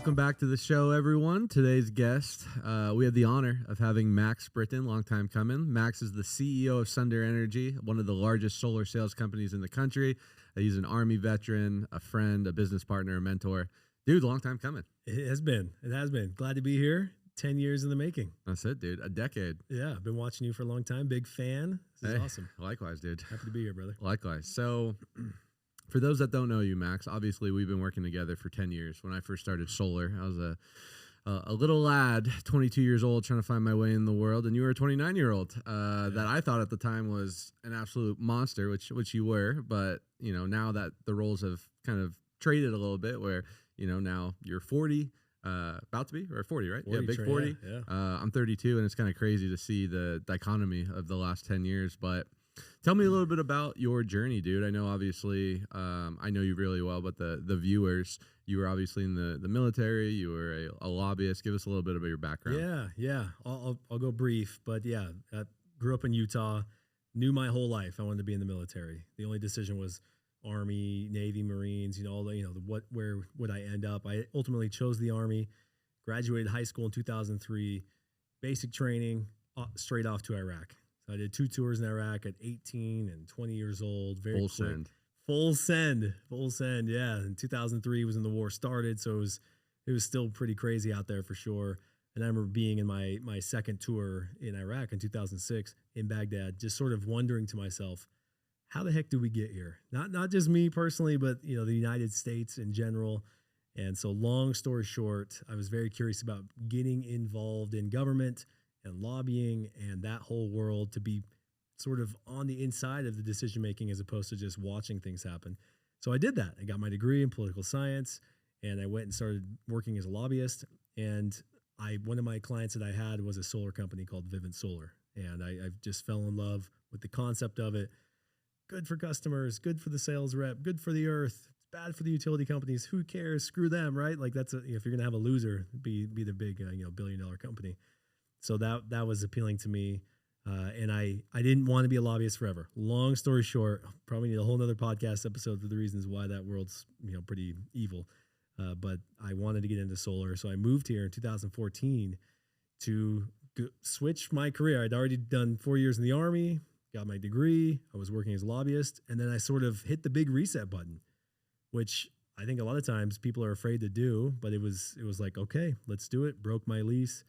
Welcome back to the show, everyone. Today's guest, we have the honor of having Max Britton, long time coming. Max is the CEO of Sunder Energy, one of the largest solar sales companies in the country. He's an Army veteran, a friend, a business partner, a mentor. Dude, long time coming. It has been. Glad to be here. 10 years in the making. That's it, dude. A decade. Yeah, I've been watching you for a long time. Big fan. This is awesome. Likewise, dude. Happy to be here, brother. Likewise. So, for those that don't know you, Max, obviously we've been working together for 10 years. When I first started solar, I was a little lad, 22 years old, trying to find my way in the world, and you were a 29-year-old that I thought at the time was an absolute monster, which you were. But you know, now that the roles have kind of traded a little bit, where you know now you're 40. About to be, or 40, right? 40, yeah, big 40. Yeah. I'm 32, and it's kind of crazy to see the dichotomy of the last 10 years. But tell me a little bit about your journey, dude. I know, obviously, I know you really well, but the viewers, you were obviously in the military. You were a lobbyist. Give us a little bit about your background. Yeah. I'll go brief, but yeah, I grew up in Utah. Knew my whole life I wanted to be in the military. The only decision was Army, Navy, Marines, where would I end up? I ultimately chose the Army, graduated high school in 2003, basic training, straight off to Iraq. So I did 2 tours in Iraq at 18 and 20 years old. Very Full quick. send. Full send. Yeah. In 2003 was when the war started. So it was still pretty crazy out there for sure. And I remember being in my second tour in Iraq in 2006 in Baghdad, just sort of wondering to myself, how the heck do we get here? Not just me personally, but the United States in general. And so long story short, I was very curious about getting involved in government and lobbying and that whole world, to be sort of on the inside of the decision making as opposed to just watching things happen. So I did that. I got my degree in political science, and I went and started working as a lobbyist. And one of my clients that I had was a solar company called Vivint Solar. And I just fell in love with the concept of it. Good for customers, good for the sales rep, good for the earth. It's bad for the utility companies. Who cares? Screw them, right? Like if you're gonna have a loser, be the big $1 billion company. So that was appealing to me, and I didn't want to be a lobbyist forever. Long story short, probably need a whole nother podcast episode for the reasons why that world's pretty evil. But I wanted to get into solar, so I moved here in 2014 to switch my career. I'd already done 4 years in the Army. Got my degree, I was working as a lobbyist, and then I sort of hit the big reset button, which I think a lot of times people are afraid to do, but it was like, okay, let's do it. Broke my lease,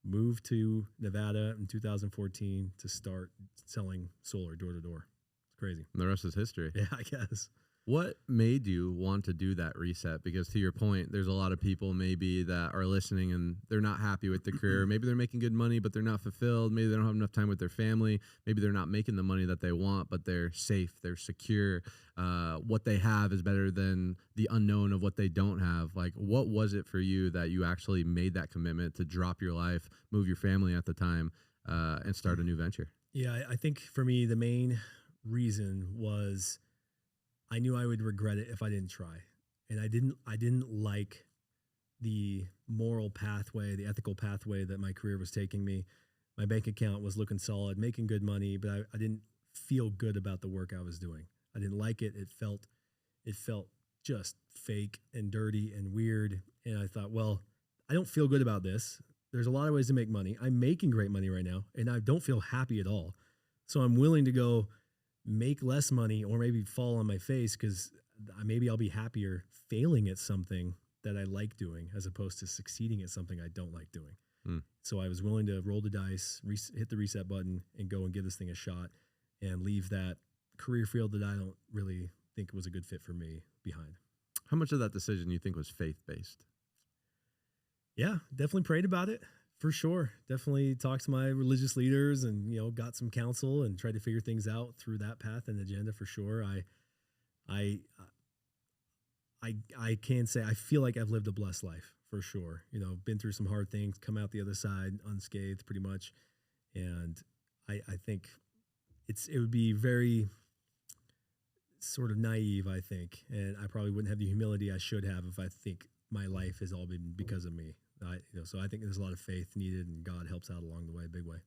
moved to Nevada in 2014 to start selling solar door to door. It's crazy. And the rest is history. Yeah, I guess. What made you want to do that reset? Because to your point, there's a lot of people maybe that are listening and they're not happy with the career. Maybe they're making good money, but they're not fulfilled. Maybe they don't have enough time with their family. Maybe they're not making the money that they want, but they're safe, they're secure. What they have is better than the unknown of what they don't have. Like, what was it for you that you actually made that commitment to drop your life, move your family at the time, and start a new venture? Yeah, I think for me, the main reason was I knew I would regret it if I didn't try. And I didn't like the moral pathway, the ethical pathway that my career was taking me. My bank account was looking solid, making good money, but I didn't feel good about the work I was doing. I didn't like it. It felt just fake and dirty and weird. And I thought, well, I don't feel good about this. There's a lot of ways to make money. I'm making great money right now, and I don't feel happy at all. So I'm willing to go make less money or maybe fall on my face, because maybe I'll be happier failing at something that I like doing as opposed to succeeding at something I don't like doing. So I was willing to roll the dice, hit the reset button, and go and give this thing a shot and leave that career field that I don't really think was a good fit for me behind. How much of that decision you think was faith-based? Yeah, definitely prayed about it. For sure. Definitely talked to my religious leaders and, got some counsel and tried to figure things out through that path and agenda for sure. I can say I feel like I've lived a blessed life for sure. Been through some hard things, come out the other side unscathed pretty much. And I think it would be very sort of naive, I think. And I probably wouldn't have the humility I should have if I think my life has all been because of me. So I think there's a lot of faith needed, and God helps out along the way, big way.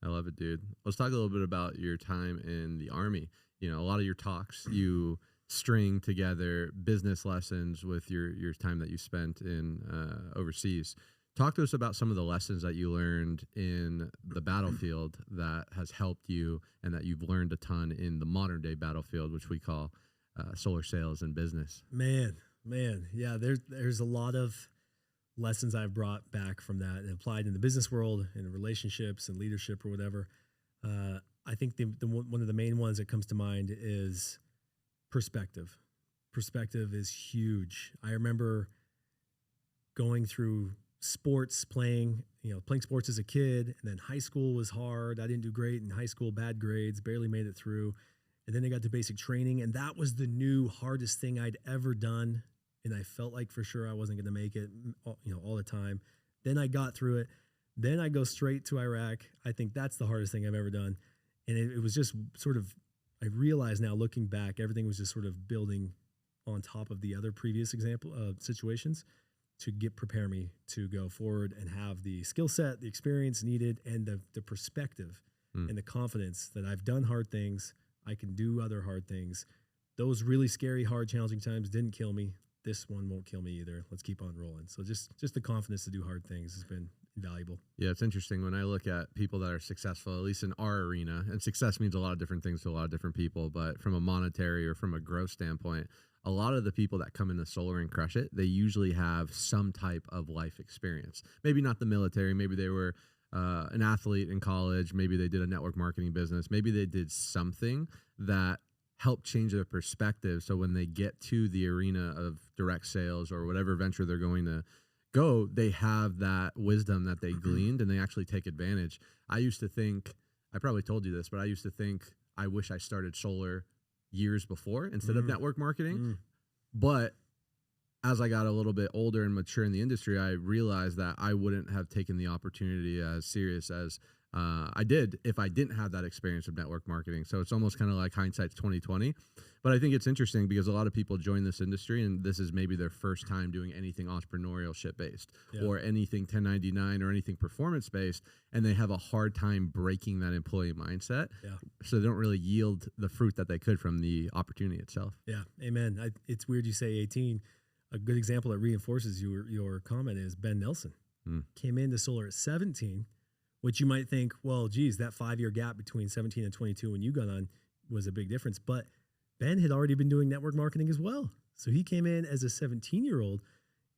I love it, dude. Let's talk a little bit about your time in the Army. A lot of your talks, you string together business lessons with your time that you spent in overseas. Talk to us about some of the lessons that you learned in the battlefield that has helped you and that you've learned a ton in the modern day battlefield, which we call solar sales and business. Man, yeah, there's a lot of lessons I've brought back from that and applied in the business world and relationships and leadership or whatever. I think one of the main ones that comes to mind is perspective. Perspective is huge. I remember going through sports, playing sports as a kid, and then high school was hard. I didn't do great in high school, bad grades, barely made it through. And then I got to basic training, and that was the new hardest thing I'd ever done. And I felt like for sure I wasn't going to make it, all the time. Then I got through it. Then I go straight to Iraq. I think that's the hardest thing I've ever done. And it was just sort of, I realize now looking back, everything was just sort of building on top of the other previous situations to prepare me to go forward and have the skill set, the experience needed, and the perspective and the confidence that I've done hard things. I can do other hard things. Those really scary, hard, challenging times didn't kill me. This one won't kill me either. Let's keep on rolling. So just the confidence to do hard things has been invaluable. Yeah, it's interesting when I look at people that are successful, at least in our arena, and success means a lot of different things to a lot of different people, but from a monetary or from a growth standpoint, a lot of the people that come into solar and crush it, they usually have some type of life experience. Maybe not the military. Maybe they were an athlete in college. Maybe they did a network marketing business. Maybe they did something that helped change their perspective. So when they get to the arena of direct sales or whatever venture they're going to go, they have that wisdom that they gleaned and they actually take advantage. I used to think, I probably told you this, but I used to think I wish I started solar years before instead of network marketing. But as I got a little bit older and mature in the industry, I realized that I wouldn't have taken the opportunity as serious as I did if I didn't have that experience of network marketing. So it's almost kind of like hindsight's 2020. But I think it's interesting because a lot of people join this industry and this is maybe their first time doing anything entrepreneurship based or anything 1099 or anything performance based, and they have a hard time breaking that employee mindset. So they don't really yield the fruit that they could from the opportunity itself. Yeah, amen. It's weird you say 18. A good example that reinforces your comment is Ben Nelson. Came into solar at 17, which you might think, well, geez, that 5-year gap between 17 and 22 when you got on was a big difference. But Ben had already been doing network marketing as well. So he came in as a 17-year-old,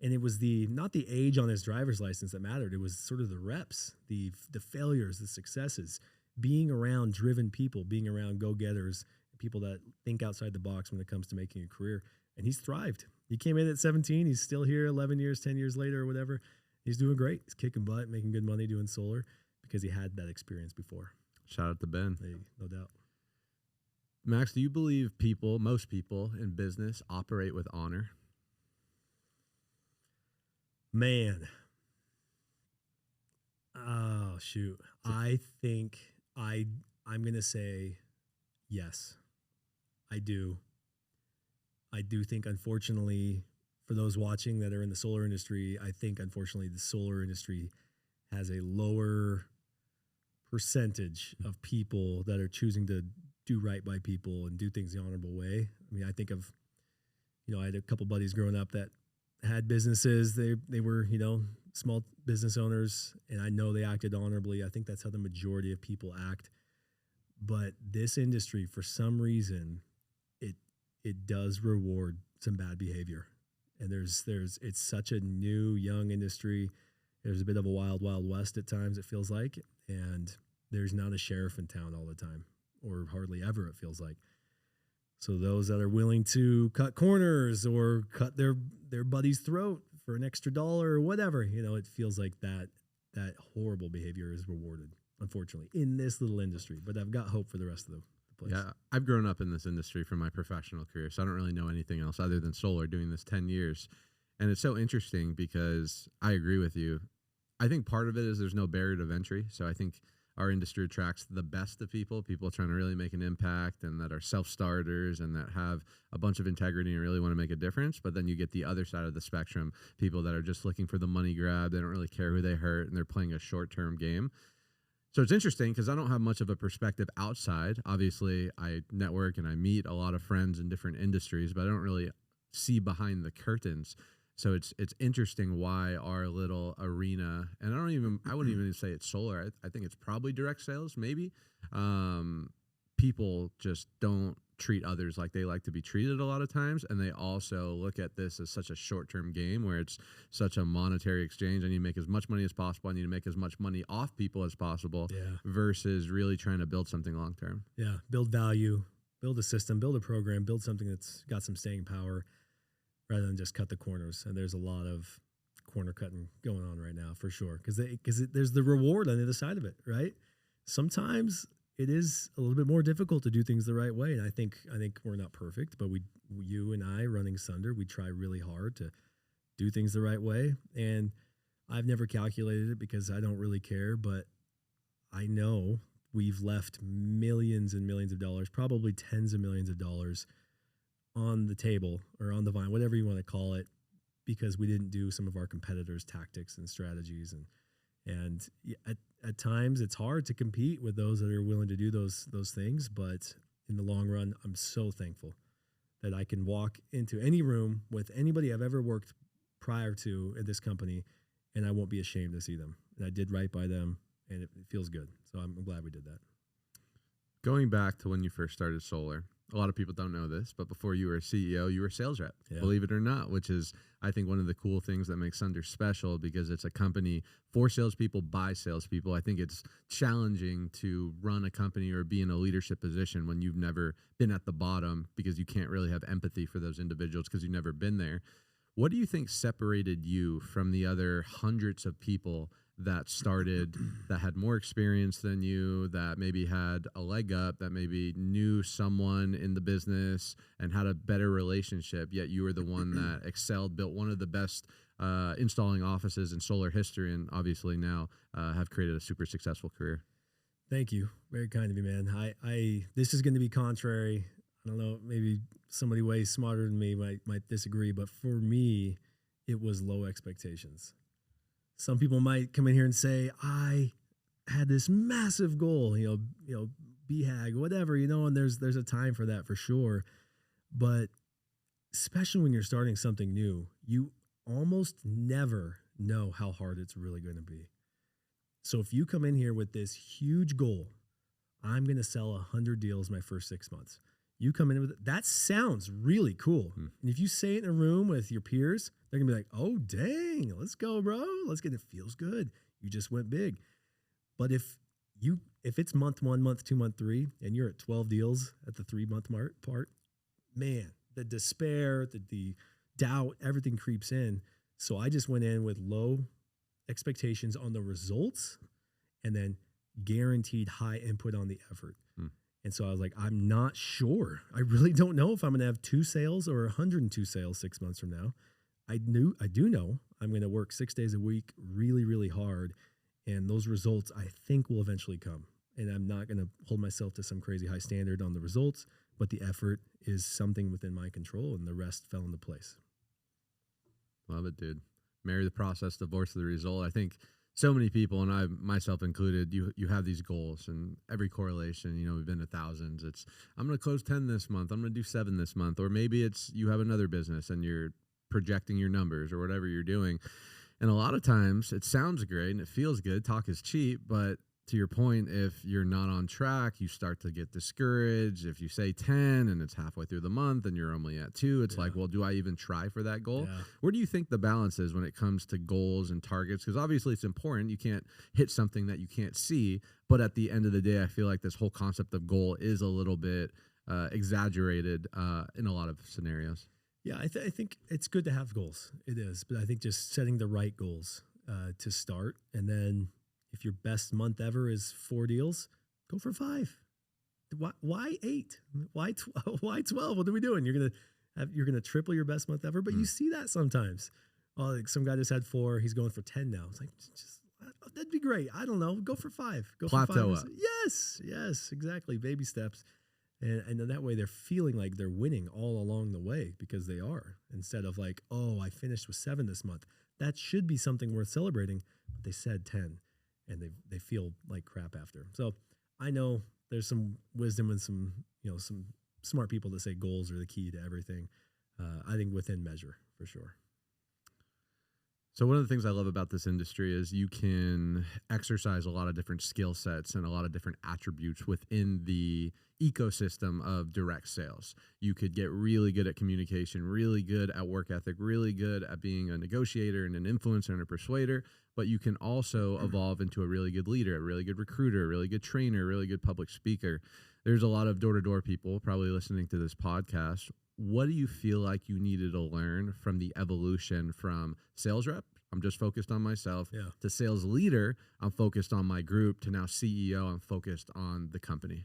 and it was not the age on his driver's license that mattered. It was sort of the reps, the failures, the successes, being around driven people, being around go-getters, people that think outside the box when it comes to making a career. And he's thrived. He came in at 17. He's still here 11 years, 10 years later or whatever. He's doing great. He's kicking butt, making good money doing solar because he had that experience before. Shout out to Ben. No doubt. Max, do you believe most people in business operate with honor? Man. Oh, shoot. I think I'm going to say yes. I do. I do think, unfortunately, for those watching that are in the solar industry, I think, unfortunately, the solar industry has a lower percentage of people that are choosing to do right by people and do things the honorable way. I mean, I think of, I had a couple buddies growing up that had businesses. They were, small business owners, and I know they acted honorably. I think that's how the majority of people act. But this industry, for some reason, it does reward some bad behavior. And it's such a new, young industry. There's a bit of a wild, wild west at times, it feels like. And there's not a sheriff in town all the time, or hardly ever, it feels like. So those that are willing to cut corners or cut their buddy's throat for an extra dollar or whatever, it feels like that horrible behavior is rewarded, unfortunately, in this little industry. But I've got hope for the rest of the place. Yeah, I've grown up in this industry from my professional career, so I don't really know anything else other than solar, doing this 10 years. And it's so interesting because I agree with you. I think part of it is there's no barrier of entry. So I think our industry attracts the best of people trying to really make an impact and that are self-starters and that have a bunch of integrity and really want to make a difference. But then you get the other side of the spectrum, people that are just looking for the money grab. They don't really care who they hurt and they're playing a short-term game. So it's interesting because I don't have much of a perspective outside. Obviously, I network and I meet a lot of friends in different industries, but I don't really see behind the curtains. So it's interesting why our little arena, and I wouldn't even say it's solar. I think it's probably direct sales, maybe. People just don't treat others like they like to be treated a lot of times, and they also look at this as such a short-term game where it's such a monetary exchange. I need to make as much money as possible. I need to make as much money off people as possible, versus really trying to build something long-term. Yeah, build value, build a system, build a program, build something that's got some staying power, rather than just cut the corners. And there's a lot of corner cutting going on right now, for sure, because there's the reward on the other side of it, right? Sometimes it is a little bit more difficult to do things the right way. And I think we're not perfect, but you and I running Sunder, we try really hard to do things the right way. And I've never calculated it because I don't really care, but I know we've left millions and millions of dollars, probably tens of millions of dollars on the table or on the vine, whatever you want to call it, because we didn't do some of our competitors' tactics and strategies. And at times it's hard to compete with those that are willing to do those things. But in the long run, I'm so thankful that I can walk into any room with anybody I've ever worked prior to at this company, and I won't be ashamed to see them. And I did right by them, and it feels good. So I'm glad we did that. Going back to when you first started solar, a lot of people don't know this, but before you were a CEO, you were a sales rep, believe it or not, which is, I think, one of the cool things that makes Sunder special, because it's a company for salespeople by salespeople. I think it's challenging to run a company or be in a leadership position when you've never been at the bottom, because you can't really have empathy for those individuals because you've never been there. What do you think separated you from the other hundreds of people that started, that had more experience than you, that maybe had a leg up, that maybe knew someone in the business and had a better relationship, yet you were the one that excelled, built one of the best installing offices in solar history, and obviously now have created a super successful career? Thank you. Very kind of you, man. This is going to be contrary. I don't know, maybe somebody way smarter than me might disagree, but for me, it was low expectations. Some people might come in here and say, I had this massive goal, BHAG, whatever, and there's a time for that for sure. But especially when you're starting something new, you almost never know how hard it's really going to be. So if you come in here with this huge goal, I'm going to sell 100 deals my first 6 months. You come in with it, that sounds really cool. And if you say it in a room with your peers, they're gonna be like, oh, dang, let's go, bro. Let's get it. Feels good. You just went big. But if it's month 1, month 2, month 3, and you're at 12 deals at the 3-month part, man, the despair, the doubt, everything creeps in. So I just went in with low expectations on the results and then guaranteed high input on the effort. And so I was like, I'm not sure. I really don't know if I'm going to have 2 sales or 102 sales 6 months from now. I do know I'm going to work 6 days a week really, really hard. And those results, I think, will eventually come. And I'm not going to hold myself to some crazy high standard on the results, but the effort is something within my control, and the rest fell into place. Love it, dude. Marry the process, divorce the result. I think so many people, and I myself included, you have these goals, and every correlation, we've been to thousands. It's, I'm going to close 10 this month. I'm going to do 7 this month. Or maybe it's you have another business and you're projecting your numbers or whatever you're doing. And a lot of times it sounds great and it feels good. Talk is cheap, but to your point, if you're not on track, you start to get discouraged. If you say 10 and it's halfway through the month and you're only at 2, it's like, well, do I even try for that goal? Yeah. Where do you think the balance is when it comes to goals and targets? Because obviously it's important. You can't hit something that you can't see. But at the end of the day, I feel like this whole concept of goal is a little bit exaggerated in a lot of scenarios. Yeah, I think it's good to have goals. It is. But I think just setting the right goals to start, and then if your best month ever is 4 deals, go for 5. Why 8? Why 12? What are we doing? You're gonna triple your best month ever, but you see that sometimes. Oh, like some guy just had 4. He's going for 10 now. It's like, that'd be great. I don't know. Go for 5. Go plateau for 5. up. Yes, exactly. Baby steps, and that way they're feeling like they're winning all along the way, because they are. Instead of like, oh, I finished with 7 this month. That should be something worth celebrating. But they said 10. and they feel like crap after. So I know there's some wisdom and some some smart people that say goals are the key to everything. I think within measure for sure. So one of the things I love about this industry is you can exercise a lot of different skill sets and a lot of different attributes within the ecosystem of direct sales. You could get really good at communication, really good at work ethic, really good at being a negotiator and an influencer and a persuader, but you can also evolve into a really good leader, a really good recruiter, a really good trainer, a really good public speaker. There's a lot of door-to-door people probably listening to this podcast. What do you feel like you needed to learn from the evolution from sales rep, I'm just focused on myself, to sales leader, I'm focused on my group, to now CEO, I'm focused on the company?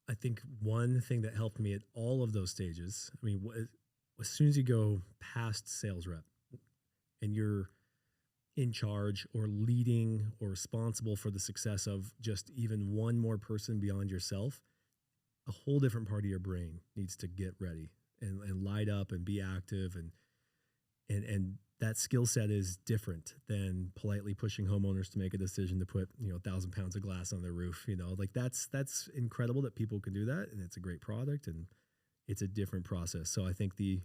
I think one thing that helped me at all of those stages, I mean, as soon as you go past sales rep and you're in charge or leading or responsible for the success of just even one more person beyond yourself, a whole different part of your brain needs to get ready and light up and be active, and that skill set is different than politely pushing homeowners to make a decision to put 1,000 pounds of glass on their roof. Like that's incredible that people can do that, and it's a great product, and it's a different process. So I think the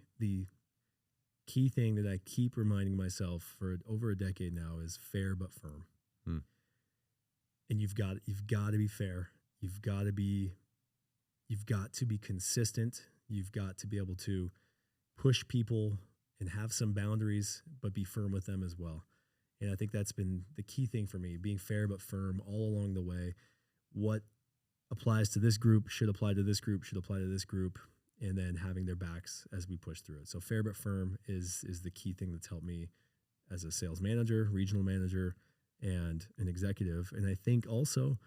key thing that I keep reminding myself for over a decade now is fair but firm. And you've got to be fair. You've got to be consistent. You've got to be able to push people and have some boundaries, but be firm with them as well. And I think that's been the key thing for me, being fair but firm all along the way. What applies to this group should apply to this group, should apply to this group, and then having their backs as we push through it. So fair but firm is the key thing that's helped me as a sales manager, regional manager, and an executive. And I think also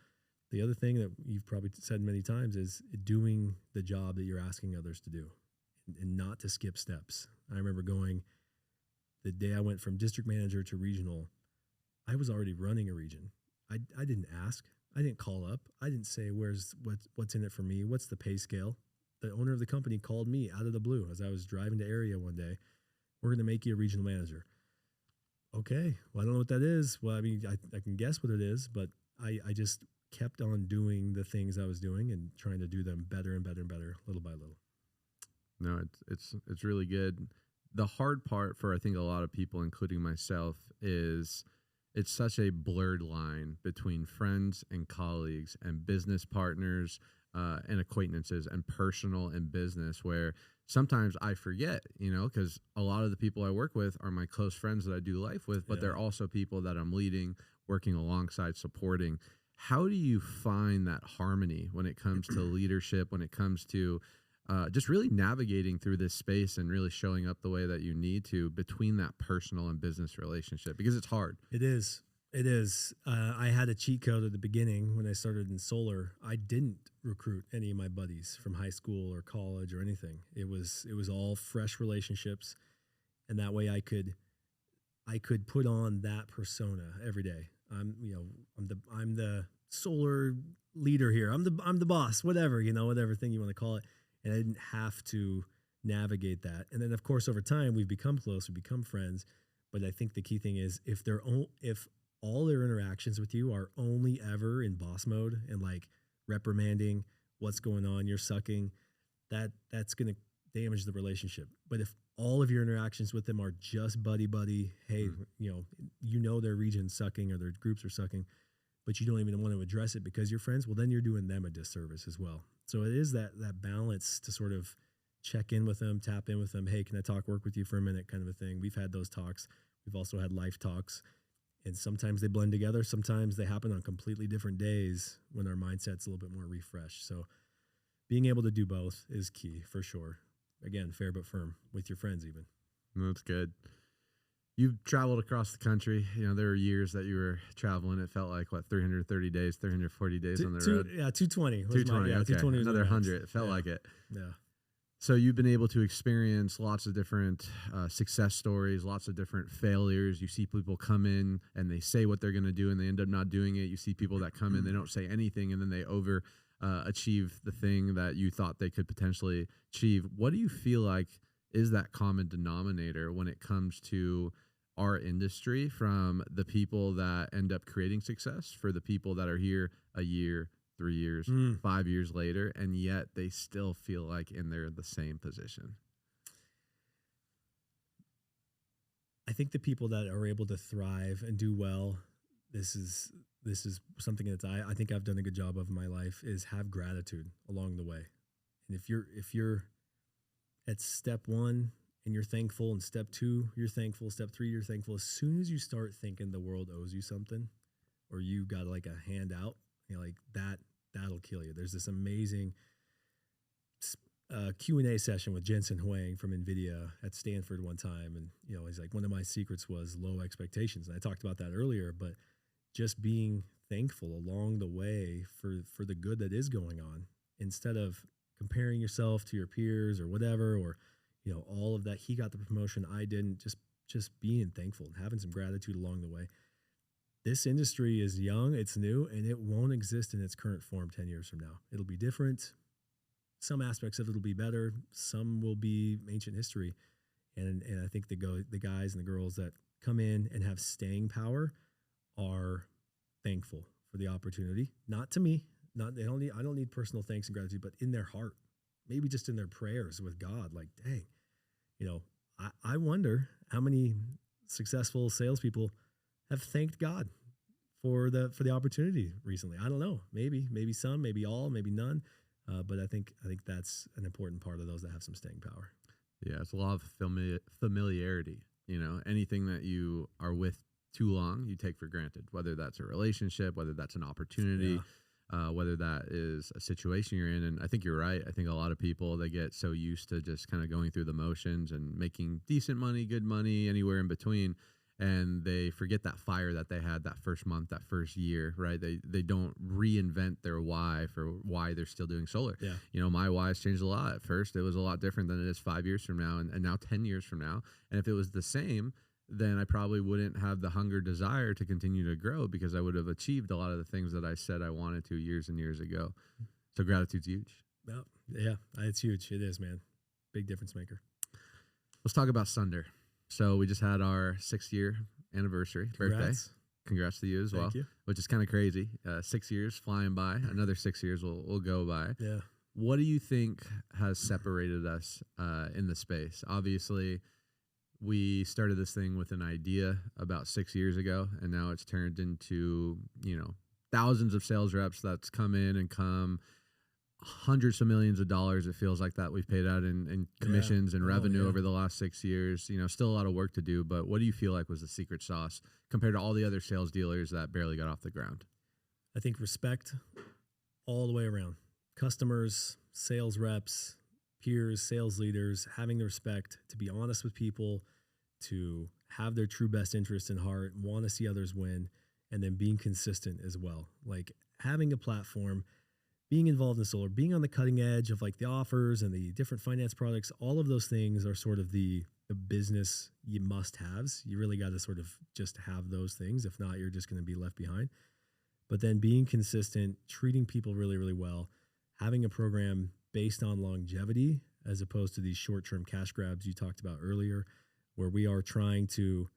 the other thing that you've probably said many times is doing the job that you're asking others to do and not to skip steps. I remember going the day I went from district manager to regional, I was already running a region. I didn't ask. I didn't call up. I didn't say, what's in it for me? What's the pay scale? The owner of the company called me out of the blue as I was driving to area one day. We're going to make you a regional manager. Okay. Well, I don't know what that is. Well, I mean, I can guess what it is, but I just kept on doing the things I was doing and trying to do them better and better and better, little by little. No, it's really good. The hard part for I think a lot of people, including myself, is it's such a blurred line between friends and colleagues and business partners and acquaintances and personal and business, where sometimes I forget, because a lot of the people I work with are my close friends that I do life with, but they're also people that I'm leading, working alongside, supporting. How do you find that harmony when it comes to leadership, when it comes to just really navigating through this space and really showing up the way that you need to between that personal and business relationship? Because it's hard. It is. I had a cheat code at the beginning when I started in solar. I didn't recruit any of my buddies from high school or college or anything. It was all fresh relationships, and that way I could put on that persona every day. I'm the solar leader here. I'm the boss, whatever thing you want to call it. And I didn't have to navigate that. And then of course over time we've become close, we've become friends. But I think the key thing is if all their interactions with you are only ever in boss mode and like reprimanding, what's going on, you're sucking, that's going to damage the relationship. But if all of your interactions with them are just buddy, hey, their region's sucking or their groups are sucking, but you don't even want to address it because you're friends, well, then you're doing them a disservice as well. So it is that balance to sort of check in with them, tap in with them. Hey, can I talk work with you for a minute kind of a thing? We've had those talks. We've also had life talks. And sometimes they blend together. Sometimes they happen on completely different days when our mindset's a little bit more refreshed. So being able to do both is key for sure. Again, fair but firm with your friends even. That's good. You've traveled across the country. There were years that you were traveling. It felt like, 330 days, 340 days on the road? Yeah, 220. 220, okay. 220 Another 100. It felt like it. Yeah. So you've been able to experience lots of different success stories, lots of different failures. You see people come in and they say what they're going to do and they end up not doing it. You see people that come in, they don't say anything, and then they achieve the thing that you thought they could potentially achieve. What do you feel like is that common denominator when it comes to our industry from the people that end up creating success for the people that are here a year, 3 years, 5 years later, and yet they still feel like they're in the same position? I think the people that are able to thrive and do well, this is something that I think I've done a good job of in my life, is have gratitude along the way. And if you're at step 1 and you're thankful, and step 2 you're thankful, step 3 you're thankful, as soon as you start thinking the world owes you something, or you got like a handout, like that'll kill you. There's this amazing Q&A session with Jensen Huang from NVIDIA at Stanford one time. And, he's like, one of my secrets was low expectations. And I talked about that earlier, but just being thankful along the way for the good that is going on, instead of comparing yourself to your peers or whatever, or, all of that. He got the promotion, I didn't. Just being thankful and having some gratitude along the way. This industry is young, it's new, and it won't exist in its current form 10 years from now. It'll be different. Some aspects of it will be better. Some will be ancient history. And I think the guys and the girls that come in and have staying power are thankful for the opportunity. Not to me. I don't need personal thanks and gratitude, but in their heart, maybe just in their prayers with God. Like, dang, I wonder how many successful salespeople have thanked God for the opportunity recently. I don't know. Maybe some, maybe all, maybe none. But I think that's an important part of those that have some staying power. Yeah, it's a lot of familiarity. Anything that you are with too long, you take for granted, whether that's a relationship, whether that's an opportunity, whether that is a situation you're in. And I think you're right. I think a lot of people, they get so used to just kind of going through the motions and making decent money, good money, anywhere in between. And they forget that fire that they had that first month, that first year, right? They don't reinvent their why for why they're still doing solar. Yeah. My why's changed a lot. At first, it was a lot different than it is 5 years from now, and now 10 years from now. And if it was the same, then I probably wouldn't have the hunger, desire to continue to grow, because I would have achieved a lot of the things that I said I wanted to years and years ago. So gratitude's huge. Yeah, it's huge. It is, man. Big difference maker. Let's talk about Sunder. So we just had our 6-year anniversary birthday. Congrats to you as well. Thank you. Which is kind of crazy. 6 years flying by. Another 6 years will go by. Yeah. What do you think has separated us in the space? Obviously, we started this thing with an idea about 6 years ago, and now it's turned into, thousands of sales reps that's come in and come. Hundreds of millions of dollars, it feels like, that we've paid out in commissions and revenue over the last 6 years. Still a lot of work to do, but what do you feel like was the secret sauce compared to all the other sales dealers that barely got off the ground? I think respect all the way around. Customers, sales reps, peers, sales leaders, having the respect to be honest with people, to have their true best interest in heart, want to see others win, and then being consistent as well. Like having a platform, being involved in solar, being on the cutting edge of like the offers and the different finance products, all of those things are sort of the business you must haves. You really got to sort of just have those things. If not, you're just going to be left behind. But then being consistent, treating people really, really well, having a program based on longevity as opposed to these short-term cash grabs you talked about earlier, where we are trying to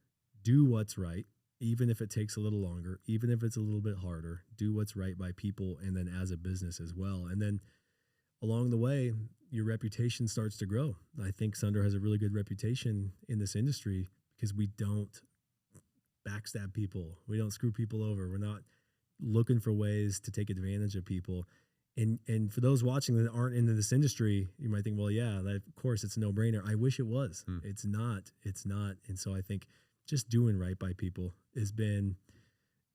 do what's right, even if it takes a little longer, even if it's a little bit harder, do what's right by people and then as a business as well. And then along the way, your reputation starts to grow. I think Sunder has a really good reputation in this industry because we don't backstab people. We don't screw people over. We're not looking for ways to take advantage of people. And for those watching that aren't into this industry, you might think, well, yeah, that, of course, it's a no-brainer. I wish it was. It's not. And so I think just doing right by people has been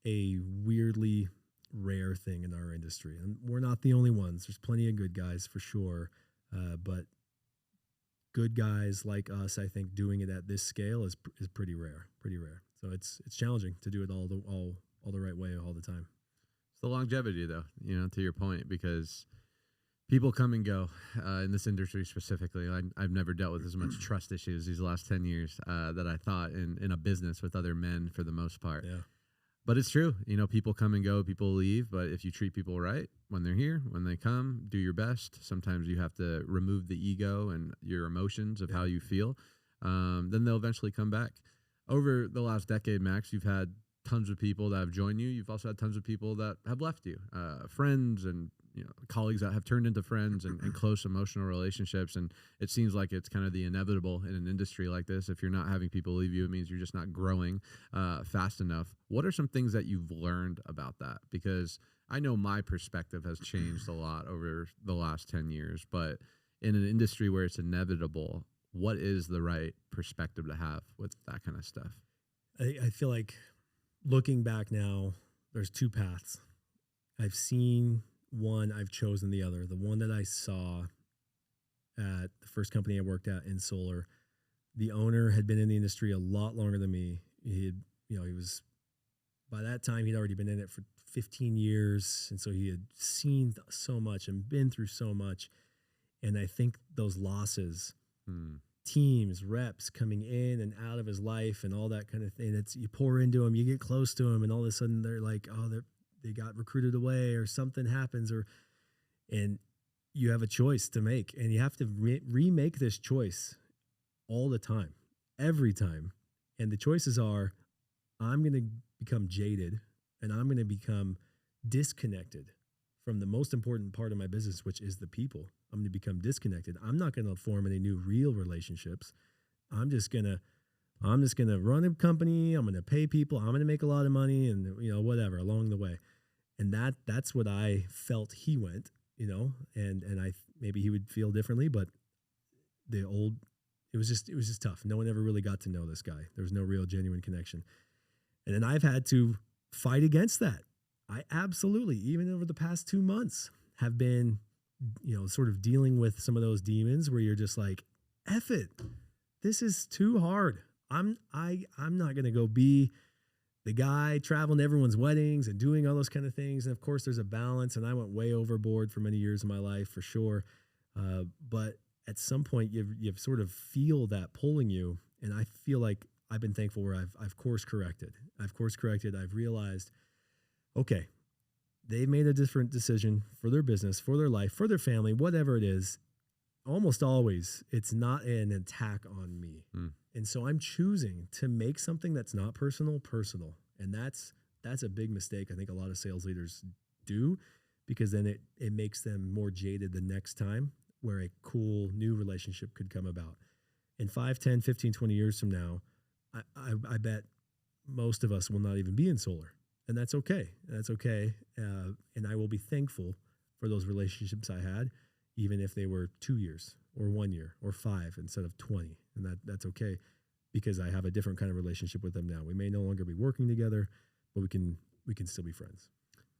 a weirdly rare thing in our industry. And we're not the only ones. There's plenty of good guys for sure. But good guys like us, I think doing it at this scale is pretty rare. So it's challenging to do it all the right way all the time. It's the longevity, though, to your point, because people come and go in this industry specifically. I've never dealt with as much trust issues these last 10 years that I thought in a business with other men for the most part. Yeah. But it's true. People come and go, people leave. But if you treat people right when they're here, when they come, do your best. Sometimes you have to remove the ego and your emotions of how you feel. Then they'll eventually come back. over the last decade, Max, you've had tons of people that have joined you. You've also had tons of people that have left you, friends and colleagues that have turned into friends and close emotional relationships. And it seems like it's kind of the inevitable in an industry like this. If you're not having people leave you, it means you're just not growing fast enough. What are some things that you've learned about that? Because I know my perspective has changed a lot over the last 10 years, but in an industry where it's inevitable, what is the right perspective to have with that kind of stuff? I feel like looking back now, there's two paths. I've seen one, I've chosen the other. The one that I saw at the first company I worked at in solar, the owner had been in the industry a lot longer than me. He was, by that time, he'd already been in it for 15 years. And so he had seen so much and been through so much. And I think those losses, teams, reps coming in and out of his life and all that kind of thing. You pour into him, you get close to him, and all of a sudden they're like, oh, they got recruited away or something happens, and you have a choice to make, and you have to remake this choice all the time, every time. And the choices are, I'm going to become jaded and I'm going to become disconnected from the most important part of my business, which is the people. I'm going to become disconnected. I'm not going to form any new real relationships. I'm just going to run a company. I'm going to pay people. I'm going to make a lot of money and, whatever along the way. And that's what I felt he went, and I maybe he would feel differently, but it was just tough. No one ever really got to know this guy. There was no real genuine connection. And then I've had to fight against that. I absolutely, even over the past 2 months, have been, sort of dealing with some of those demons where you're just like, F it. This is too hard. I'm not going to go be the guy traveling to everyone's weddings and doing all those kind of things. And of course there's a balance, and I went way overboard for many years of my life for sure. But at some point you've sort of feel that pulling you. And I feel like I've been thankful where I've course corrected. I've realized, okay, they've made a different decision for their business, for their life, for their family, whatever it is. Almost always, it's not an attack on me. And so I'm choosing to make something that's not personal. And that's a big mistake I think a lot of sales leaders do, because then it makes them more jaded the next time where a cool new relationship could come about. In 5, 10, 15, 20 years from now, I bet most of us will not even be in solar. And that's okay. And I will be thankful for those relationships I had, even if they were 2 years or 1 year or 5 instead of 20. And that's okay, because I have a different kind of relationship with them now. We may no longer be working together, but we can still be friends.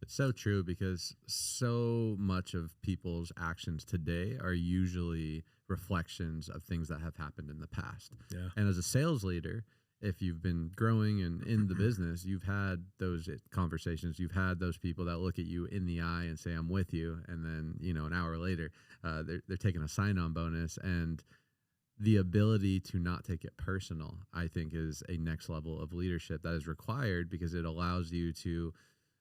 It's so true, because so much of people's actions today are usually reflections of things that have happened in the past. Yeah. And as a sales leader, if you've been growing and in the business, you've had those conversations. You've had those people that look at you in the eye and say, I'm with you. And then, an hour later, they're taking a sign-on bonus. And the ability to not take it personal, I think, is a next level of leadership that is required, because it allows you to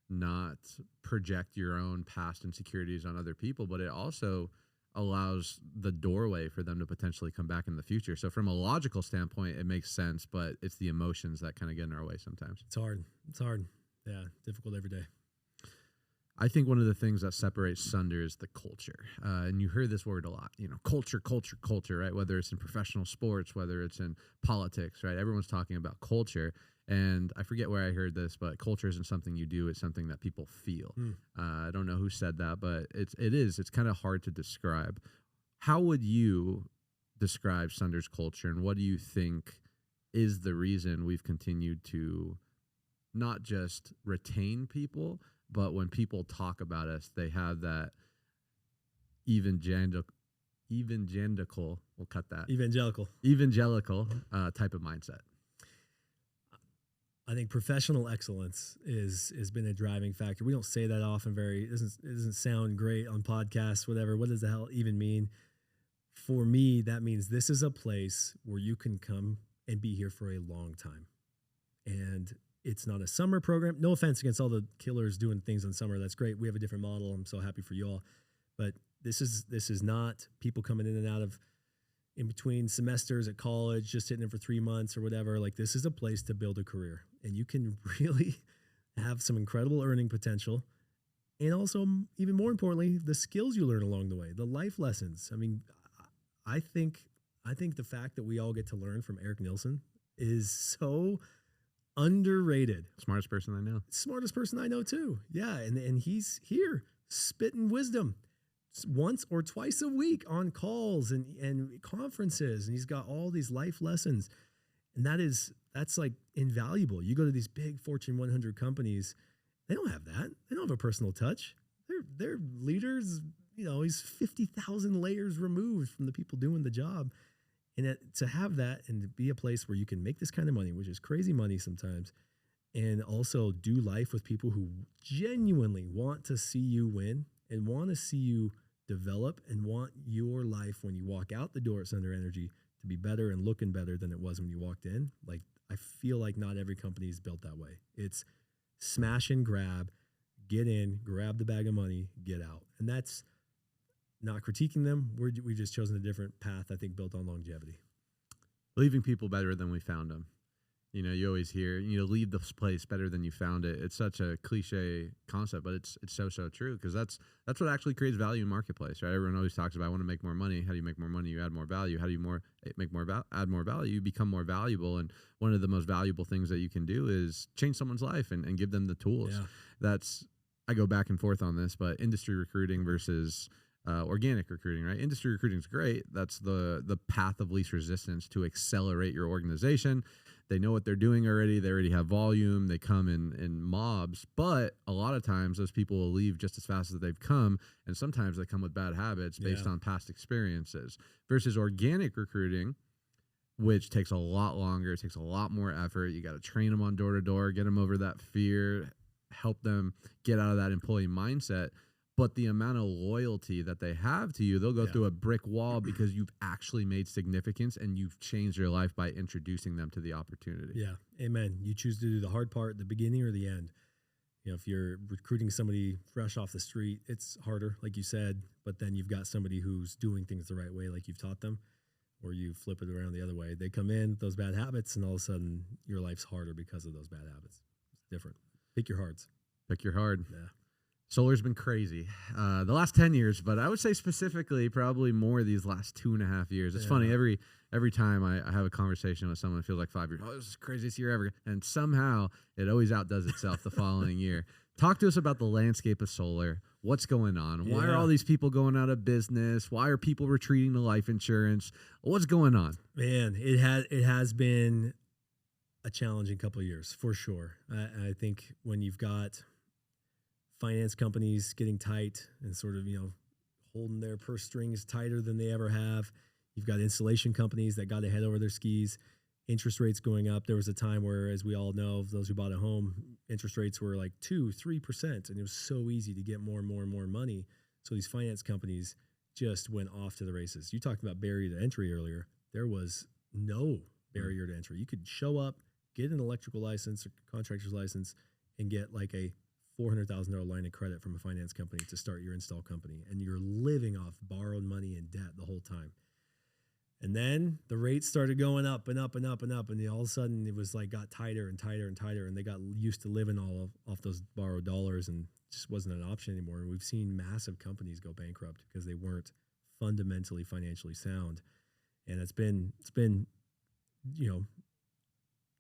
not project your own past insecurities on other people, but it also allows the doorway for them to potentially come back in the future. So from a logical standpoint, it makes sense, but it's the emotions that kind of get in our way sometimes. It's hard. Yeah. Difficult every day. I think one of the things that separates Sunder is the culture. And you hear this word a lot, culture, right? Whether it's in professional sports, whether it's in politics, right? Everyone's talking about culture. And I forget where I heard this, but culture isn't something you do. It's something that people feel. I don't know who said that, but it's kind of hard to describe. How would you describe Sunder's culture, and what do you think is the reason we've continued to not just retain people, but when people talk about us, they have that evangelical type of mindset? I think professional excellence has been a driving factor. We don't say that often. It doesn't sound great on podcasts, whatever. What does the hell even mean? For me, that means this is a place where you can come and be here for a long time. And it's not a summer program. No offense against all the killers doing things in summer. That's great. We have a different model. I'm so happy for you all. But this is not people coming in and out of in between semesters at college, just sitting there for 3 months or whatever. Like, this is a place to build a career, and you can really have some incredible earning potential. And also, even more importantly, the skills you learn along the way, the life lessons. I mean, I think the fact that we all get to learn from Eric Nielsen is so underrated. Smartest person I know. Smartest person I know too. Yeah, and he's here spitting wisdom once or twice a week on calls and conferences, and he's got all these life lessons, and that's like invaluable. You go to these big Fortune 100 companies, they don't have that. They don't have a personal touch. They're leaders. You know, he's 50,000 layers removed from the people doing the job. And to have that and to be a place where you can make this kind of money, which is crazy money sometimes, and also do life with people who genuinely want to see you win and want to see you develop and want your life when you walk out the door at Sunder Energy to be better and looking better than it was when you walked in. Like, I feel like not every company is built that way. It's smash and grab, get in, grab the bag of money, get out. And that's not critiquing them. We've just chosen a different path, I think, built on longevity. Leaving people better than we found them. You know, you always hear, leave this place better than you found it. It's such a cliche concept, but it's so true, because that's what actually creates value in marketplace, right? Everyone always talks about, I want to make more money. How do you make more money? You add more value. How do you add more value? You become more valuable. And one of the most valuable things that you can do is change someone's life and give them the tools. Yeah. I go back and forth on this, but industry recruiting versus organic recruiting, right? Industry recruiting is great. That's the path of least resistance to accelerate your organization. They know what they're doing already. They already have volume. They come in mobs. But a lot of times those people will leave just as fast as they've come. And sometimes they come with bad habits based on past experiences. Versus organic recruiting, which takes a lot longer. It takes a lot more effort. You got to train them on door to door, get them over that fear, help them get out of that employee mindset. But the amount of loyalty that they have to you, they'll go through a brick wall because you've actually made significance and you've changed their life by introducing them to the opportunity. Yeah. Amen. You choose to do the hard part, the beginning or the end. You know, if you're recruiting somebody fresh off the street, it's harder, like you said, but then you've got somebody who's doing things the right way, like you've taught them, or you flip it around the other way. They come in with those bad habits, and all of a sudden your life's harder because of those bad habits. It's different. Pick your hards. Pick your hard. Yeah. Solar's been crazy the last 10 years, but I would say specifically probably more these last 2.5 years. It's funny, every time I have a conversation with someone, it feels like 5 years. Oh, this is the craziest year ever. And somehow it always outdoes itself the following year. Talk to us about the landscape of solar. What's going on? Why are all these people going out of business? Why are people retreating to life insurance? What's going on? Man, it has been a challenging couple of years for sure. I think when you've got finance companies getting tight and sort of, holding their purse strings tighter than they ever have. You've got installation companies that got ahead over their skis, interest rates going up. There was a time where, as we all know, those who bought a home, interest rates were like 2-3%, and it was so easy to get more and more and more money. So these finance companies just went off to the races. You talked about barrier to entry earlier. There was no barrier to entry. You could show up, get an electrical license or contractor's license, and get like a $400,000 line of credit from a finance company to start your install company, and you're living off borrowed money and debt the whole time. And then the rates started going up and up and up and up, and all of a sudden it was like got tighter and tighter and tighter, and they got used to living off those borrowed dollars, and it just wasn't an option anymore. And we've seen massive companies go bankrupt because they weren't fundamentally financially sound, and it's been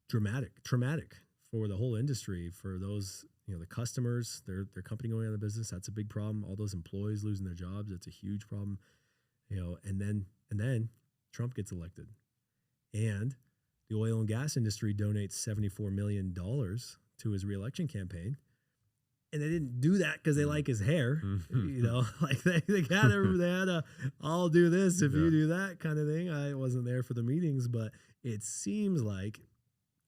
traumatic for the whole industry, for those. The customers, their company going out of business, that's a big problem. All those employees losing their jobs, that's a huge problem. And then Trump gets elected, and the oil and gas industry donates $74 million to his reelection campaign. And they didn't do that because they like his hair, like they had to, I'll do this if you do that kind of thing. I wasn't there for the meetings, but it seems like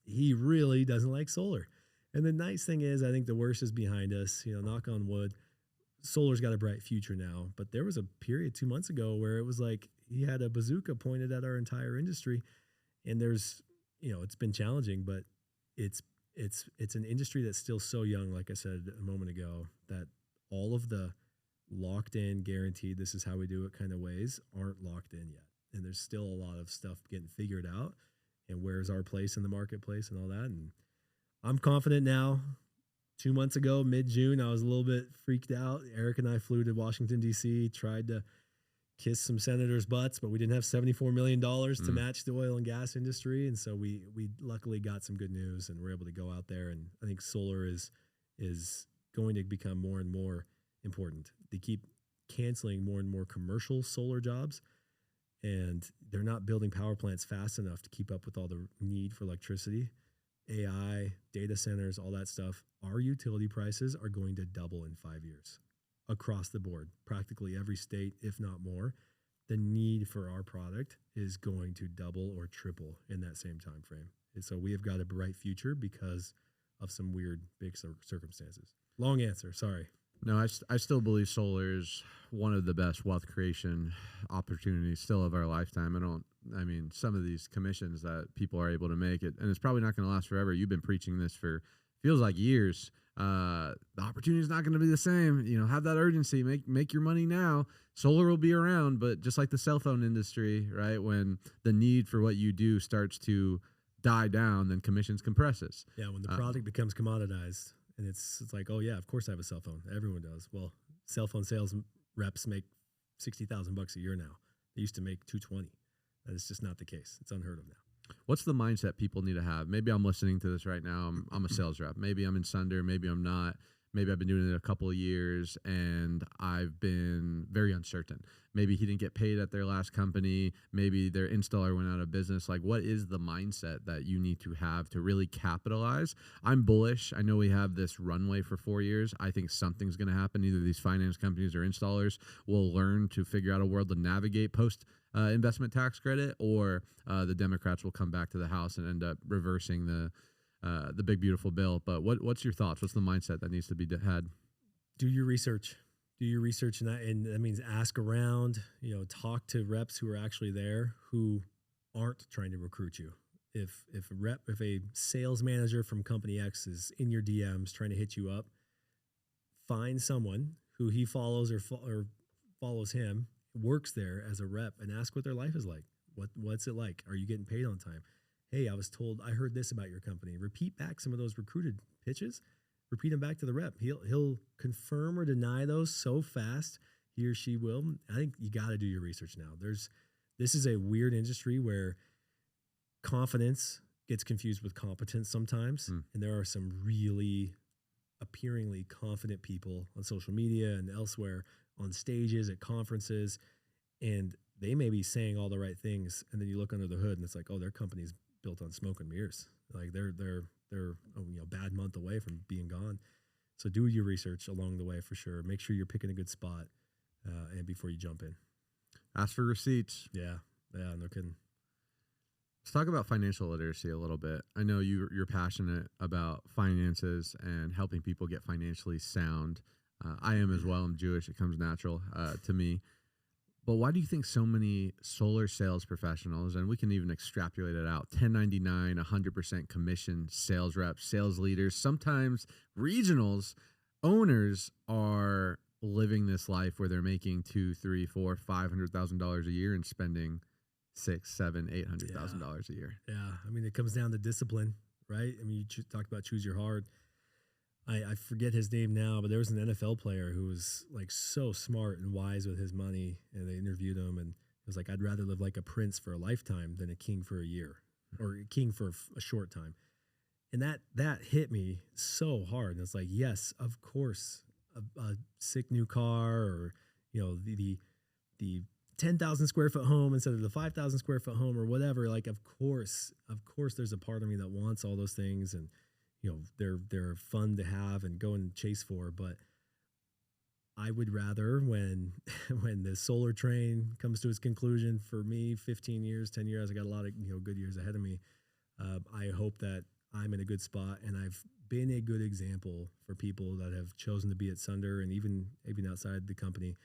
he really doesn't like solar. And the nice thing is, I think the worst is behind us. Knock on wood, solar's got a bright future now. But there was a period 2 months ago where it was like he had a bazooka pointed at our entire industry. And there's, it's been challenging, but it's an industry that's still so young, like I said a moment ago, that all of the locked in, guaranteed, this is how we do it kind of ways aren't locked in yet. and there's still a lot of stuff getting figured out, and where's our place in the marketplace and all that. And I'm confident now. 2 months ago, mid-June, I was a little bit freaked out. Eric and I flew to Washington, D.C., tried to kiss some senators' butts, but we didn't have $74 million to match the oil and gas industry. And so we luckily got some good news, and we're able to go out there. And I think solar is going to become more and more important. They keep canceling more and more commercial solar jobs, and they're not building power plants fast enough to keep up with all the need for electricity. AI, data centers, all that stuff. Our utility prices are going to double in 5 years across the board, practically every state, if not more. The need for our product is going to double or triple in that same time frame. And so we have got a bright future because of some weird big circumstances. Long answer, sorry. No, I still believe solar is one of the best wealth creation opportunities still of our lifetime. I mean, some of these commissions that people are able to make it, and it's probably not going to last forever. You've been preaching this for feels like years. The opportunity is not going to be the same. You know, have that urgency, make your money now. Solar will be around, but just like the cell phone industry, right? When the need for what you do starts to die down, then commissions compresses. Yeah, when the product becomes commoditized. And it's like, oh yeah, of course I have a cell phone. Everyone does. Well, cell phone sales reps make $60,000 a year now. They used to make $220,000. That is just not the case. It's unheard of now. What's the mindset people need to have? Maybe I'm listening to this right now. I'm a sales rep. Maybe I'm in Sunder. Maybe I'm not. Maybe I've been doing it a couple of years and I've been very uncertain. Maybe he didn't get paid at their last company. Maybe their installer went out of business. Like, what is the mindset that you need to have to really capitalize? I'm bullish. I know we have this runway for 4 years. I think something's going to happen. Either these finance companies or installers will learn to figure out a world to navigate post investment tax credit, or the Democrats will come back to the House and end up reversing the big beautiful bill. But what's your thoughts? What's the mindset that needs to be had? Do your research. Do your research, and that means ask around. You know, talk to reps who are actually there who aren't trying to recruit you. If a sales manager from company X is in your DMs trying to hit you up, find someone who he follows or follows him, works there as a rep, and ask what their life is like. What's it like? Are you getting paid on time? Hey, I heard this about your company. Repeat back some of those recruited pitches. Repeat them back to the rep. He'll confirm or deny those so fast, he or she will. I think you got to do your research now. This is a weird industry where confidence gets confused with competence sometimes. And there are some really appearingly confident people on social media and elsewhere, on stages, at conferences, and they may be saying all the right things, and then you look under the hood and it's like, oh, their company's built on smoke and mirrors. Like they're bad month away from being gone. So do your research along the way for sure. Make sure you're picking a good spot, and before you jump in. Ask for receipts. Yeah, no kidding. Let's talk about financial literacy a little bit. I know you're passionate about finances and helping people get financially sound. I am as well. I'm Jewish. It comes natural to me. But why do you think so many solar sales professionals, and we can even extrapolate it out, 1099, 100% commission sales reps, sales leaders, sometimes regionals, owners are living this life where they're making $200,000, $300,000, $400,000, $500,000 a year and spending $600,000, $700,000, $800,000 a year? Yeah, I mean, it comes down to discipline, right? I mean, you talk about choose your hard. I forget his name now, but there was an NFL player who was like so smart and wise with his money, and they interviewed him, and it was like, I'd rather live like a prince for a lifetime than a king for a year, or a king for a short time. And that hit me so hard. And it's like, yes, of course, a sick new car, or the 10,000 square foot home instead of the 5,000 square foot home, or whatever. Like, of course, there's a part of me that wants all those things, and they're fun to have and go and chase for. But I would rather, when the solar train comes to its conclusion, for me, 15 years, 10 years, I got a lot of good years ahead of me. I hope that I'm in a good spot, and I've been a good example for people that have chosen to be at Sunder, and even outside the company.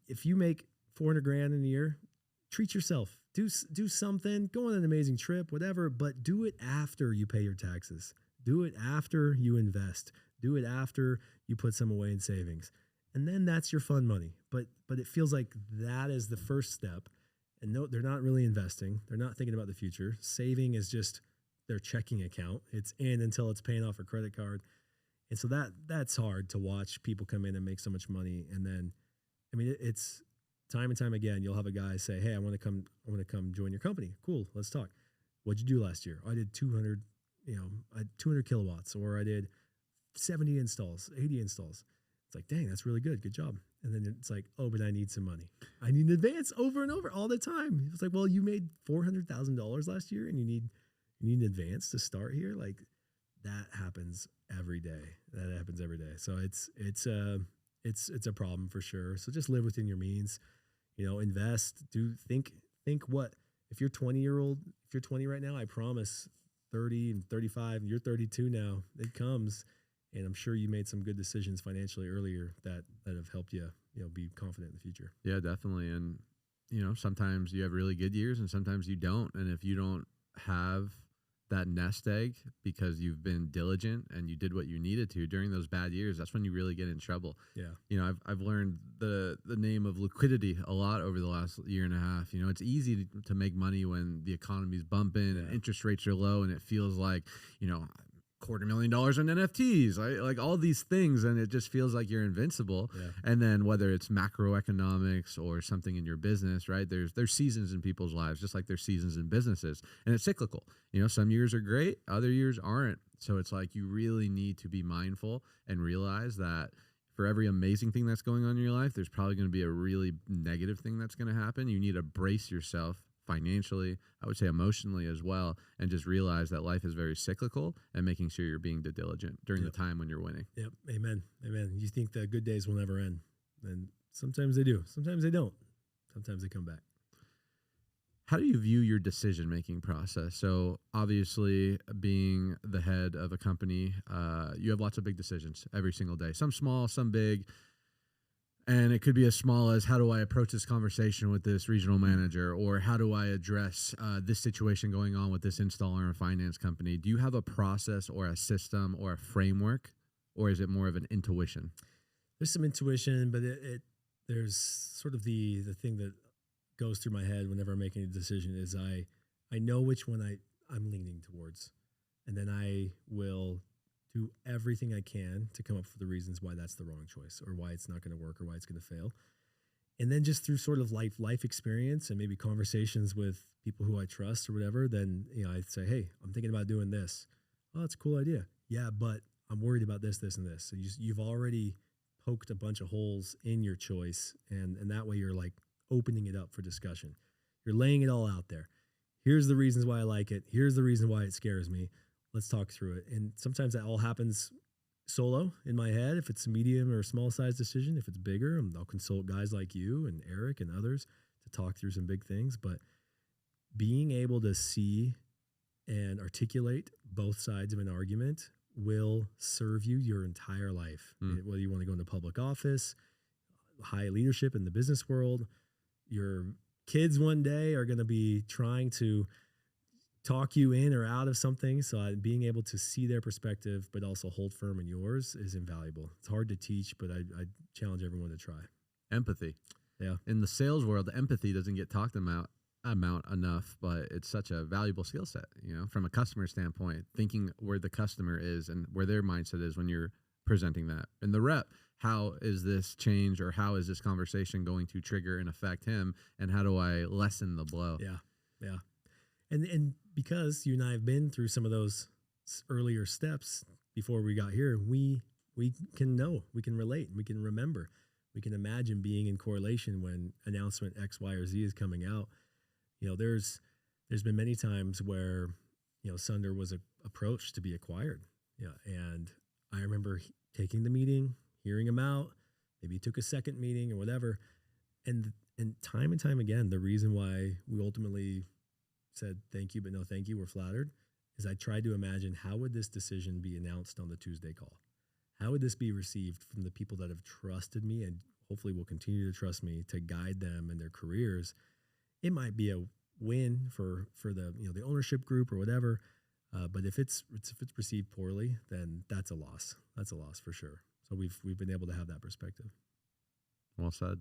If you make $400,000 in a year, treat yourself. Do something. Go on an amazing trip, whatever. But do it after you pay your taxes. Do it after you invest. Do it after you put some away in savings, and then that's your fun money. But it feels like that is the first step, And no, they're not really investing. They're not thinking about the future. Saving is just their checking account. It's in until it's paying off a credit card. And so that's hard to watch people come in and make so much money. And then, I mean, it's time and time again, you'll have a guy say, hey, I want to come join your company. Cool. Let's talk. What'd you do last year? I did 200, I had 200 kilowatts, or I did 70 installs, 80 installs. It's like, dang, that's really good. Good job. And then it's like, oh, but I need some money. I need an advance over and over all the time. It's like, well, you made $400,000 last year and you need an advance to start here. Like, that happens every day. That happens every day. So it's a problem for sure. So just live within your means, invest, think what, if you're 20 right now, I promise 30 and 35, and you're 32 now, it comes. And I'm sure you made some good decisions financially earlier that have helped you, be confident in the future. Yeah, definitely. And, sometimes you have really good years and sometimes you don't. And if you don't have that nest egg because you've been diligent and you did what you needed to during those bad years, that's when you really get in trouble. Yeah. I've learned the name of liquidity a lot over the last year and a half. It's easy to make money when the economy's bumping and interest rates are low and it feels like, $250,000 on NFTs, like all these things, and it just feels like you're invincible. Yeah. And then whether it's macroeconomics or something in your business, right? There's seasons in people's lives, just like there's seasons in businesses, and it's cyclical. Some years are great, other years aren't. So it's like you really need to be mindful and realize that for every amazing thing that's going on in your life, there's probably going to be a really negative thing that's going to happen. You need to brace yourself financially, I would say emotionally as well, and just realize that life is very cyclical and making sure you're being diligent during the time when you're winning. Yep. Amen. You think the good days will never end, and sometimes they do. Sometimes they don't. Sometimes they come back. How do you view your decision-making process? So obviously being the head of a company, you have lots of big decisions every single day, some small, some big. And it could be as small as, how do I approach this conversation with this regional manager, or how do I address this situation going on with this installer or finance company? Do you have a process or a system or a framework, or is it more of an intuition? There's some intuition, but there's sort of the thing that goes through my head whenever I'm making a decision is I know which one I'm leaning towards, and then I will do everything I can to come up with the reasons why that's the wrong choice, or why it's not going to work, or why it's going to fail. And then just through sort of life experience and maybe conversations with people who I trust or whatever, then, I'd say, hey, I'm thinking about doing this. Oh, that's a cool idea. Yeah, but I'm worried about this, this, and this. So you've already poked a bunch of holes in your choice. And that way you're like opening it up for discussion. You're laying it all out there. Here's the reasons why I like it. Here's the reason why it scares me. Let's talk through it. And sometimes that all happens solo in my head. If it's a medium or small size decision, if it's bigger, I'll consult guys like you and Eric and others to talk through some big things. But being able to see and articulate both sides of an argument will serve you your entire life. Whether you want to go into public office, high leadership in the business world, your kids one day are going to be trying to talk you in or out of something. So being able to see their perspective, but also hold firm in yours, is invaluable. It's hard to teach, but I challenge everyone to try. Empathy. Yeah. In the sales world, empathy doesn't get talked about enough, but it's such a valuable skill set, from a customer standpoint, thinking where the customer is and where their mindset is when you're presenting that. And the rep, how is this change, or how is this conversation going to trigger and affect him? And how do I lessen the blow? Yeah. Yeah. And because you and I have been through some of those earlier steps before we got here, we can know, we can relate, we can remember, we can imagine being in correlation when announcement X, Y, or Z is coming out. There's been many times where, Sunder was approached to be acquired. And I remember taking the meeting, hearing him out, maybe he took a second meeting or whatever. And time again, the reason why we ultimately said thank you, but no thank you, we're flattered, is I tried to imagine, how would this decision be announced on the Tuesday call? How would this be received from the people that have trusted me and hopefully will continue to trust me to guide them in their careers? It might be a win for the the ownership group or whatever, but if it's perceived poorly, then that's a loss. That's a loss for sure. So we've been able to have that perspective. Well said.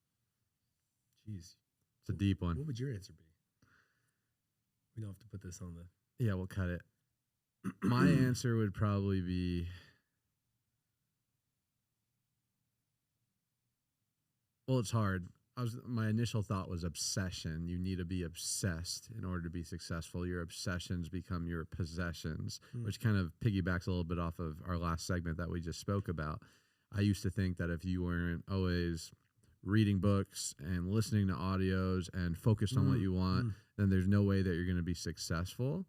geez. It's a deep one. What would your answer be? We don't have to put this on the. Yeah, we'll cut it. My answer would probably be, well, it's hard. My initial thought was obsession. You need to be obsessed in order to be successful. Your obsessions become your possessions, which kind of piggybacks a little bit off of our last segment that we just spoke about. I used to think that if you weren't always reading books and listening to audios and focused on what you want, then there's no way that you're going to be successful.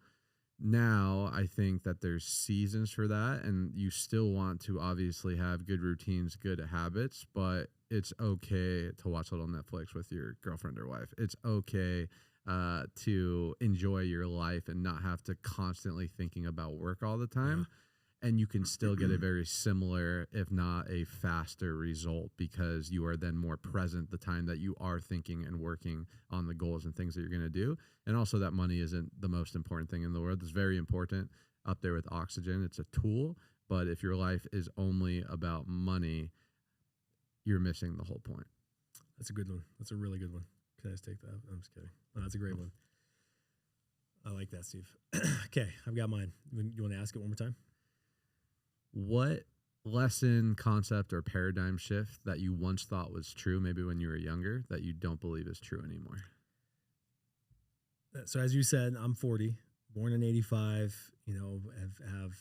Now, I think that there's seasons for that, and you still want to obviously have good routines, good habits, but it's okay to watch a little Netflix with your girlfriend or wife. It's okay to enjoy your life and not have to constantly thinking about work all the time. Yeah. And you can still get a very similar, if not a faster result, because you are then more present the time that you are thinking and working on the goals and things that you're going to do. And also that money isn't the most important thing in the world. It's very important, up there with oxygen. It's a tool. But if your life is only about money, you're missing the whole point. That's a good one. That's a really good one. Can I just take that? I'm just kidding. No, that's a great one. I like that, Steve. Okay, I've got mine. You want to ask it one more time? What lesson, concept, or paradigm shift that you once thought was true, maybe when you were younger, that you don't believe is true anymore? So as you said, I'm 40, born in 85, have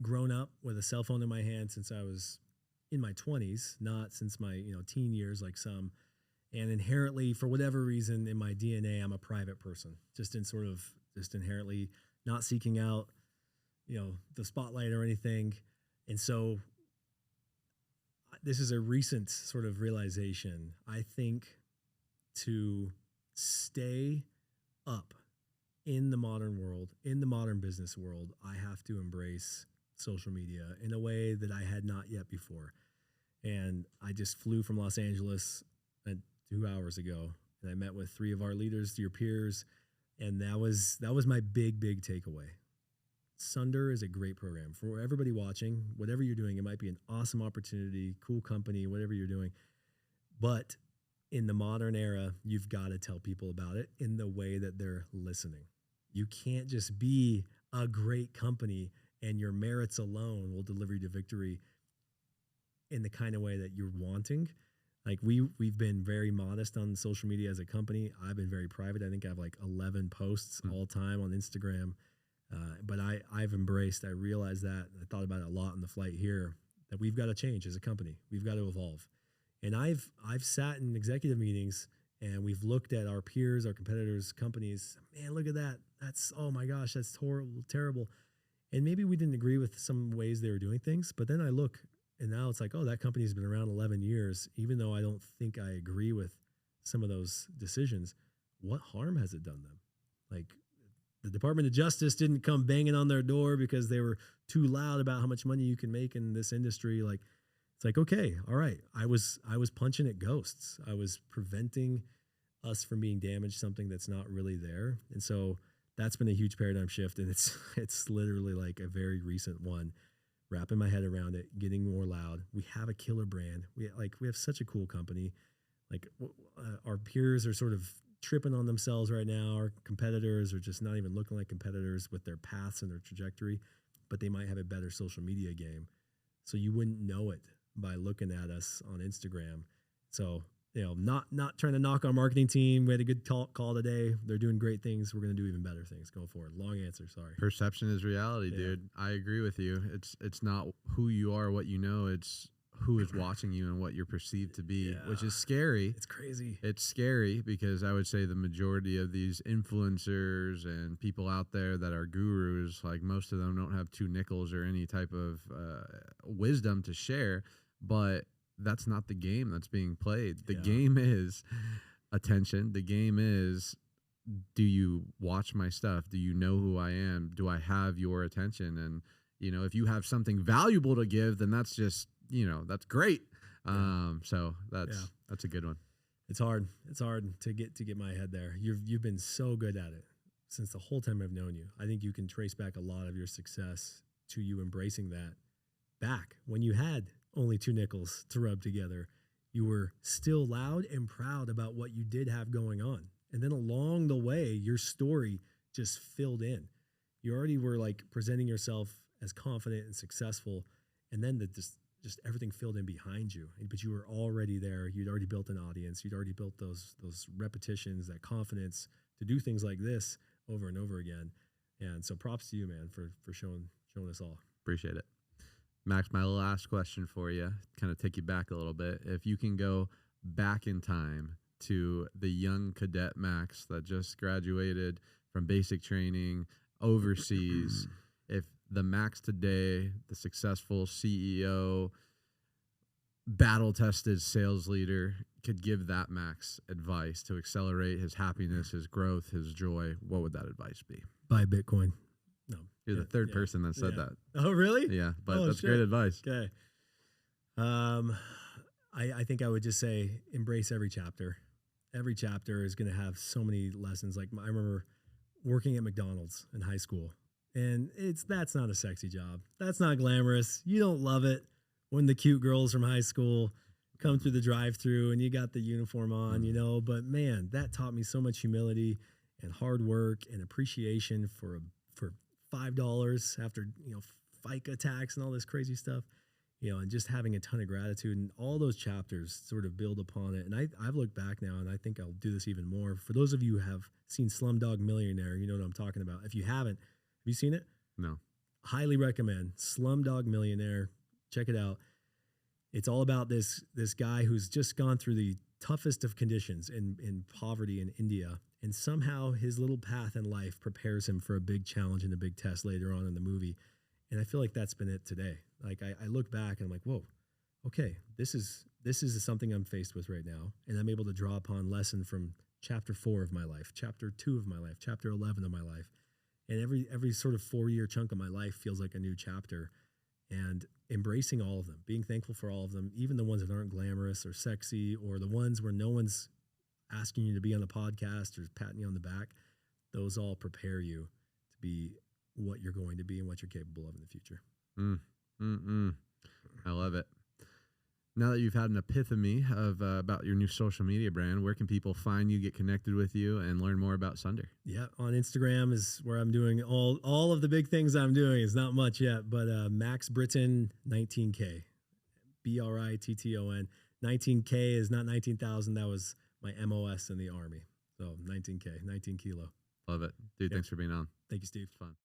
grown up with a cell phone in my hand since I was in my 20s, not since my, teen years like some. And inherently, for whatever reason, in my DNA, I'm a private person, just inherently not seeking out the spotlight or anything. And so this is a recent sort of realization. I think to stay up in the modern world, in the modern business world, I have to embrace social media in a way that I had not yet before. And I just flew from Los Angeles 2 hours ago, and I met with 3 of our leaders, your peers, and that was my big takeaway. Sunder is a great program for everybody watching. Whatever you're doing, it might be an awesome opportunity, cool company, whatever you're doing. But in the modern era, you've got to tell people about it in the way that they're listening. You can't just be a great company and your merits alone will deliver you to victory in the kind of way that you're wanting. Like we've been very modest on social media as a company. I've been very private. I think I have like 11 posts all time on Instagram. But I've embraced, I realized that, I thought about it a lot on the flight here, that we've got to change as a company. We've got to evolve. And I've sat in executive meetings and we've looked at our peers, our competitors, companies. Man, look at that. That's, oh my gosh, that's horrible, terrible. And maybe we didn't agree with some ways they were doing things, but then I look and now it's like, oh, that company's been around 11 years. Even though I don't think I agree with some of those decisions, what harm has it done them? Like, the Department of Justice didn't come banging on their door because they were too loud about how much money you can make in this industry. Like, it's like, okay, all right. I was punching at ghosts. I was preventing us from being damaged, something that's not really there. And so that's been a huge paradigm shift. And it's literally like a very recent one, wrapping my head around it, getting more loud. We have a killer brand. We have such a cool company. Like our peers are sort of tripping on themselves right now. Our competitors are just not even looking like competitors with their paths and their trajectory, but they might have a better social media game. So you wouldn't know it by looking at us on Instagram. So, not trying to knock our marketing team. We had a good call today. They're doing great things. We're going to do even better things going forward. Long answer. Sorry. Perception is reality, dude. I agree with you. It's not who you are, what you know. It's who is watching you and what you're perceived to be, which is scary. It's crazy. It's scary because I would say the majority of these influencers and people out there that are gurus, like most of them don't have 2 nickels or any type of wisdom to share, but that's not the game that's being played. The game is attention. The game is, do you watch my stuff? Do you know who I am? Do I have your attention? And, if you have something valuable to give, then that's just, that's great. So that's a good one. It's hard. It's hard to get my head there. You've been so good at it since the whole time I've known you. I think you can trace back a lot of your success to you embracing that back when you had only 2 nickels to rub together. You were still loud and proud about what you did have going on. And then along the way, your story just filled in. You already were like presenting yourself as confident and successful. And then just everything filled in behind you. But you were already there. You'd already built an audience. You'd already built those repetitions, that confidence to do things like this over and over again. And so props to you, man, for showing us all. Appreciate it. Max, my last question for you, kind of take you back a little bit. If you can go back in time to the young cadet Max that just graduated from basic training overseas, if the Max today, the successful CEO, battle-tested sales leader, could give that Max advice to accelerate his happiness, his growth, his joy, what would that advice be? Buy Bitcoin. No. You're the third person that said that. Oh, really? Yeah, but that's great advice. Okay. I think I would just say embrace every chapter. Every chapter is going to have so many lessons. Like I remember working at McDonald's in high school, and that's not a sexy job. That's not glamorous. You don't love it when the cute girls from high school come through the drive-thru and you got the uniform on, you know. But man, that taught me so much humility and hard work and appreciation for $5 after, you know, FICA tax and all this crazy stuff, you know, and just having a ton of gratitude, and all those chapters sort of build upon it. And I've looked back now, and I think I'll do this even more. For those of you who have seen Slumdog Millionaire, you know what I'm talking about. If you haven't, have you seen it? No. Highly recommend Slumdog Millionaire. Check it out. It's all about this guy who's just gone through the toughest of conditions in poverty in India. And somehow his little path in life prepares him for a big challenge and a big test later on in the movie. And I feel like that's been it today. Like I look back and I'm like, whoa, okay, this is something I'm faced with right now. And I'm able to draw upon lesson from chapter 4 of my life, chapter 2 of my life, chapter 11 of my life. And every sort of 4-year chunk of my life feels like a new chapter. And embracing all of them, being thankful for all of them, even the ones that aren't glamorous or sexy, or the ones where no one's asking you to be on the podcast or patting you on the back, those all prepare you to be what you're going to be and what you're capable of in the future. I love it. Now that you've had an epiphany of about your new social media brand, where can people find you, get connected with you, and learn more about Sunder? Yeah, on Instagram is where I'm doing all of the big things I'm doing. It's not much yet, but Max Britton 19K, Britton. 19K is not 19,000. That was my MOS in the Army. So 19K, 19 kilo. Love it. Dude, thanks for being on. Thank you, Steve. Fun.